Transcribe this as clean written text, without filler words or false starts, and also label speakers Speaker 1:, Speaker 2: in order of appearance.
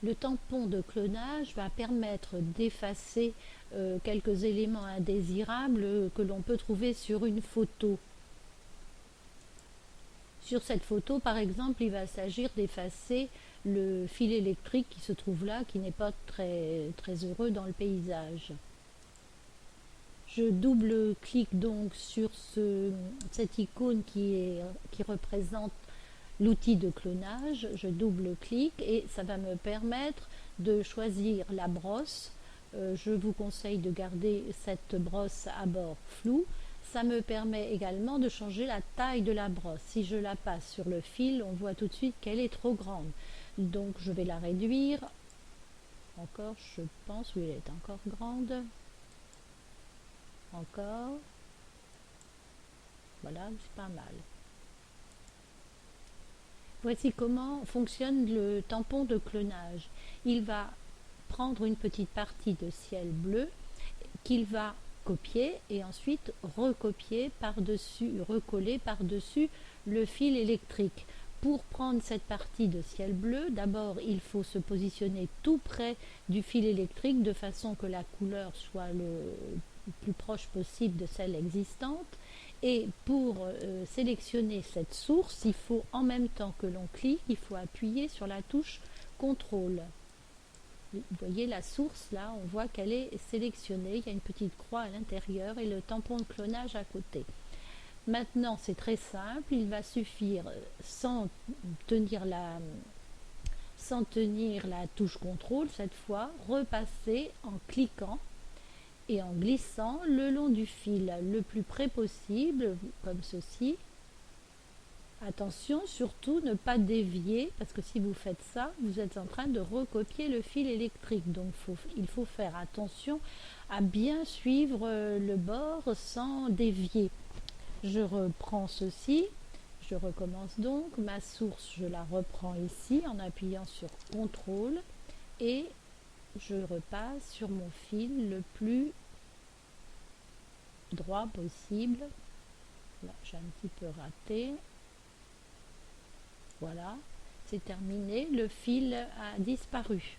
Speaker 1: Le tampon de clonage va permettre d'effacer quelques éléments indésirables que l'on peut trouver sur une photo. Sur cette photo, par exemple, il va s'agir d'effacer le fil électrique qui se trouve là, qui n'est pas très heureux dans le paysage. Je double-clique donc sur cette icône qui représente l'outil de clonage. Je double-clique et ça va me permettre de choisir la brosse. Je vous conseille de garder cette brosse à bord flou. Ça me permet également de changer la taille de la brosse. Si je la passe sur le fil, on voit tout de suite qu'elle est trop grande. Donc je vais la réduire. Encore, je pense, oui, elle est encore grande. Encore. Voilà, c'est pas mal. Voici comment fonctionne le tampon de clonage. Il va prendre une petite partie de ciel bleu qu'il va copier et ensuite recopier par-dessus, recoller par-dessus le fil électrique. Pour prendre cette partie de ciel bleu, d'abord il faut se positionner tout près du fil électrique de façon que la couleur soit le plus proche possible de celle existante. Et pour sélectionner cette source, il faut en même temps que l'on clique, il faut appuyer sur la touche CTRL. Vous voyez la source là, on voit qu'elle est sélectionnée, il y a une petite croix à l'intérieur et le tampon de clonage à côté. Maintenant c'est très simple, il va suffire sans tenir la touche CTRL cette fois, repasser en cliquant et en glissant le long du fil le plus près possible, comme ceci. Attention, surtout ne pas dévier, parce que si vous faites ça, vous êtes en train de recopier le fil électrique. Donc il faut faire attention à bien suivre le bord sans dévier. Je reprends ceci, je recommence donc. Ma source, je la reprends ici en appuyant sur CTRL et je repasse sur mon fil le plus droit possible. Là, j'ai un petit peu raté. Voilà, c'est terminé, le fil a disparu.